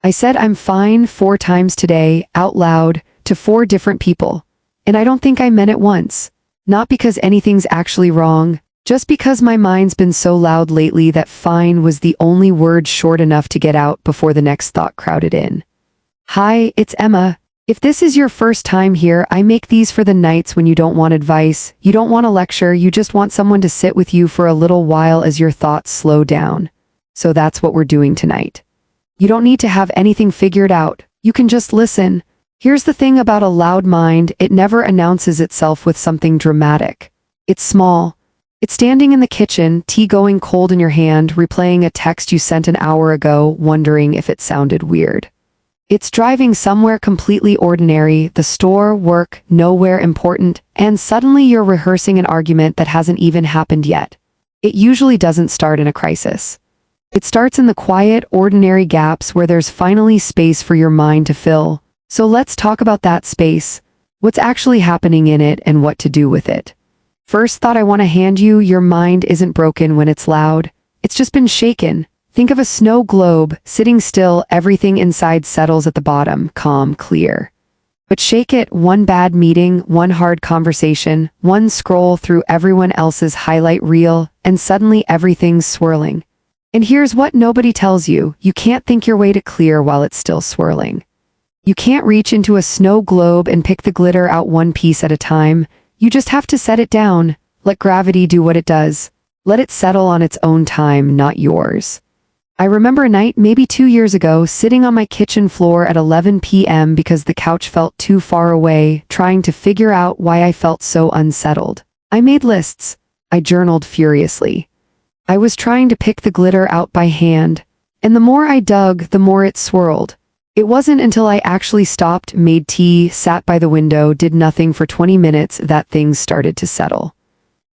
I said I'm fine 4 times today, out loud, to 4 different people. And I don't think I meant it once. Not because anything's actually wrong, just because my mind's been so loud lately that fine was the only word short enough to get out before the next thought crowded in. Hi, it's Emma. If this is your first time here, I make these for the nights when you don't want advice, you don't want a lecture, you just want someone to sit with you for a little while as your thoughts slow down. So that's what we're doing tonight. You don't need to have anything figured out. You can just listen. Here's the thing about a loud mind, it never announces itself with something dramatic. It's small. It's standing in the kitchen, tea going cold in your hand, replaying a text you sent an hour ago, wondering if it sounded weird. It's driving somewhere completely ordinary, the store, work, nowhere important, and suddenly you're rehearsing an argument that hasn't even happened yet. It usually doesn't start in a crisis. It starts in the quiet, ordinary gaps where there's finally space for your mind to fill. So let's talk about that space, what's actually happening in it and what to do with it. First thought I want to hand you, your mind isn't broken when it's loud. It's just been shaken. Think of a snow globe, sitting still, everything inside settles at the bottom, calm, clear. But shake it, one bad meeting, one hard conversation, one scroll through everyone else's highlight reel, and suddenly everything's swirling. And here's what nobody tells you, you can't think your way to clear while it's still swirling. You can't reach into a snow globe and pick the glitter out one piece at a time, you just have to set it down, let gravity do what it does. Let it settle on its own time, not yours. I remember a night, maybe 2 years ago, sitting on my kitchen floor at 11 p.m. because the couch felt too far away, trying to figure out why I felt so unsettled. I made lists. I journaled furiously. I was trying to pick the glitter out by hand, and the more I dug, the more it swirled. It wasn't until I actually stopped, made tea, sat by the window, did nothing for 20 minutes that things started to settle.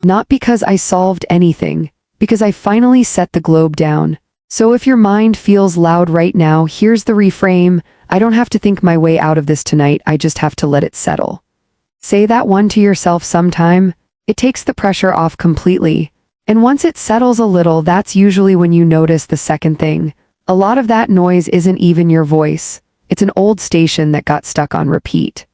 Not because I solved anything, because I finally set the globe down. So if your mind feels loud right now, here's the reframe. I don't have to think my way out of this tonight, I just have to let it settle. Say that one to yourself sometime. It takes the pressure off completely. And once it settles a little, that's usually when you notice the second thing. A lot of that noise isn't even your voice. It's an old station that got stuck on repeat.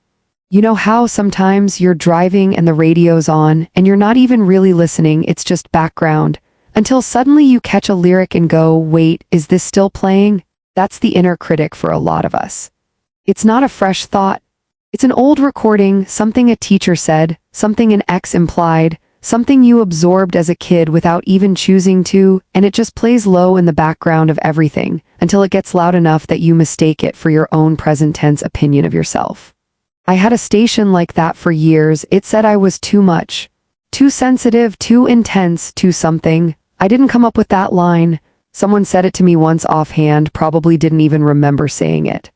You know how sometimes you're driving and the radio's on, and you're not even really listening, it's just background. Until suddenly you catch a lyric and go, wait, is this still playing? That's the inner critic for a lot of us. It's not a fresh thought. It's an old recording, something a teacher said, something an ex implied, something you absorbed as a kid without even choosing to, and it just plays low in the background of everything, until it gets loud enough that you mistake it for your own present tense opinion of yourself. I had a station like that for years. It said I was too much. Too sensitive, too intense, too something. I didn't come up with that line. Someone said it to me once offhand, probably didn't even remember saying it.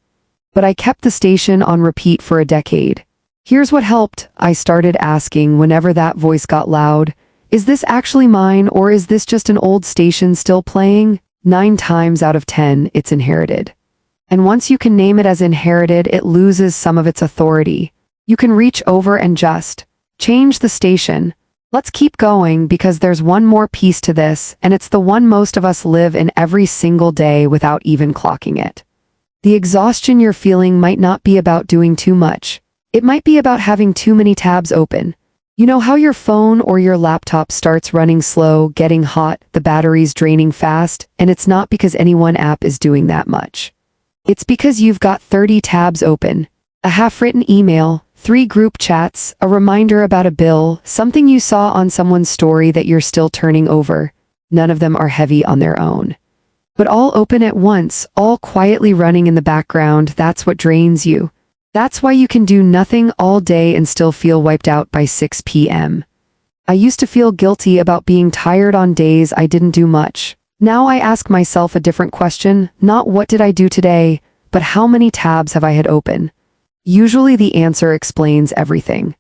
But I kept the station on repeat for a decade. Here's what helped. I started asking whenever that voice got loud, is this actually mine or is this just an old station still playing? 9 times out of 10, it's inherited. And once you can name it as inherited, it loses some of its authority. You can reach over and just change the station. Let's keep going because there's one more piece to this, and it's the one most of us live in every single day without even clocking it. The exhaustion you're feeling might not be about doing too much. It might be about having too many tabs open. You know how your phone or your laptop starts running slow, getting hot, the battery's draining fast, and it's not because any one app is doing that much. It's because you've got 30 tabs open, a half-written email, 3 group chats, a reminder about a bill, something you saw on someone's story that you're still turning over. None of them are heavy on their own. But all open at once, all quietly running in the background, that's what drains you. That's why you can do nothing all day and still feel wiped out by 6 p.m. I used to feel guilty about being tired on days I didn't do much. Now I ask myself a different question, not what did I do today, but how many tabs have I had open? Usually the answer explains everything.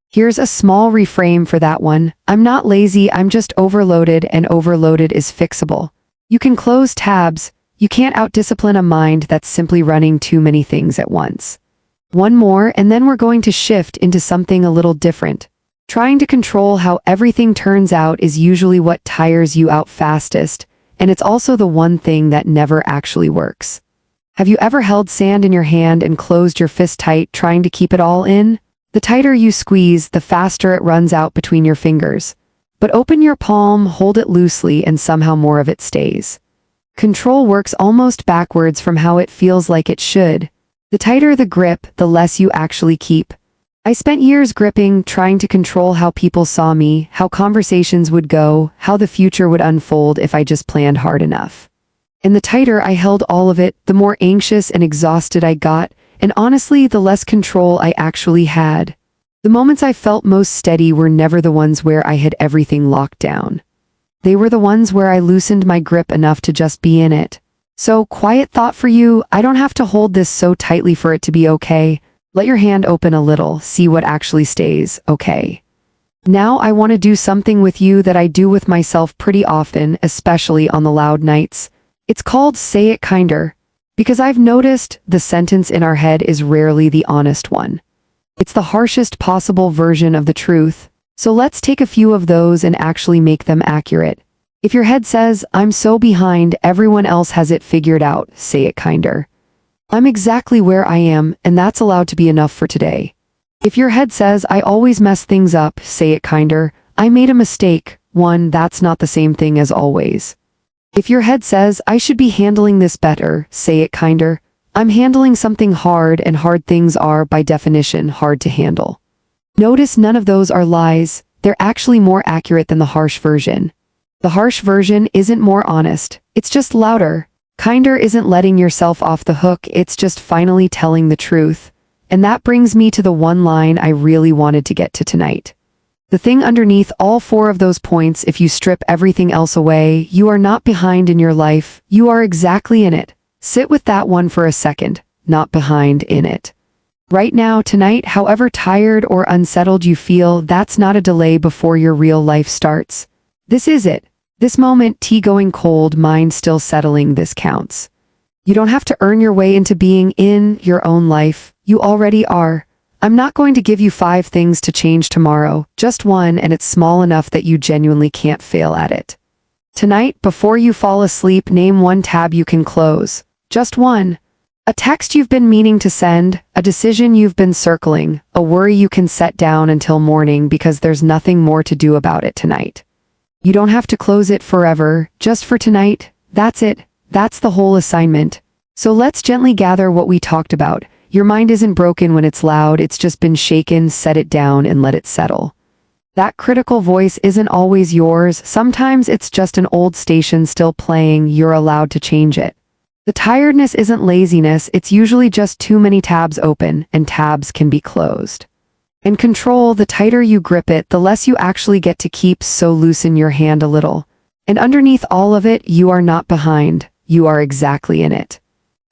Here's a small reframe for that one. I'm not lazy, I'm just overloaded, and overloaded is fixable. You can close tabs. You can't outdiscipline a mind that's simply running too many things at once. One more, and then we're going to shift into something a little different. Trying to control how everything turns out is usually what tires you out fastest, and it's also the one thing that never actually works. Have you ever held sand in your hand and closed your fist tight, trying to keep it all in? The tighter you squeeze, the faster it runs out between your fingers. But open your palm, hold it loosely, and somehow more of it stays. Control works almost backwards from how it feels like it should. The tighter the grip, the less you actually keep. I spent years gripping, trying to control how people saw me, how conversations would go, how the future would unfold if I just planned hard enough. And the tighter I held all of it, the more anxious and exhausted I got, and honestly, the less control I actually had. The moments I felt most steady were never the ones where I had everything locked down. They were the ones where I loosened my grip enough to just be in it. So, quiet thought for you, I don't have to hold this so tightly for it to be okay. Let your hand open a little, see what actually stays okay. Now I want to do something with you that I do with myself pretty often, especially on the loud nights. It's called Say It Kinder, because I've noticed the sentence in our head is rarely the honest one. It's the harshest possible version of the truth, so let's take a few of those and actually make them accurate. If your head says, "I'm so behind, everyone else has it figured out," say it kinder. "I'm exactly where I am, and that's allowed to be enough for today." If your head says, "I always mess things up," say it kinder. "I made a mistake." One, that's not the same thing as always. If your head says, "I should be handling this better," say it kinder. "I'm handling something hard, and hard things are, by definition, hard to handle." Notice none of those are lies. They're actually more accurate than the harsh version. The harsh version isn't more honest. It's just louder. Kinder isn't letting yourself off the hook, it's just finally telling the truth. And that brings me to the one line I really wanted to get to tonight. The thing underneath all four of those points, if you strip everything else away, you are not behind in your life, you are exactly in it. Sit with that one for a second, not behind in it. Right now, tonight, however tired or unsettled you feel, that's not a delay before your real life starts. This is it. This moment, tea going cold, mind still settling, this counts. You don't have to earn your way into being in your own life. You already are. I'm not going to give you 5 things to change tomorrow, just one, and it's small enough that you genuinely can't fail at it. Tonight, before you fall asleep, name one tab you can close. Just one. A text you've been meaning to send, a decision you've been circling, a worry you can set down until morning because there's nothing more to do about it tonight. You don't have to close it forever, just for tonight. That's it. That's the whole assignment. So let's gently gather what we talked about. Your mind isn't broken when it's loud, it's just been shaken. Set it down and let it settle. That critical voice isn't always yours. Sometimes it's just an old station still playing. You're allowed to change it. The tiredness isn't laziness, it's usually just too many tabs open, and tabs can be closed. And control, the tighter you grip it, the less you actually get to keep, so loosen your hand a little. And underneath all of it, you are not behind, you are exactly in it.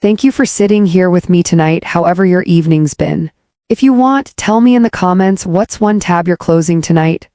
Thank you for sitting here with me tonight, however your evening's been. If you want, tell me in the comments what's one tab you're closing tonight.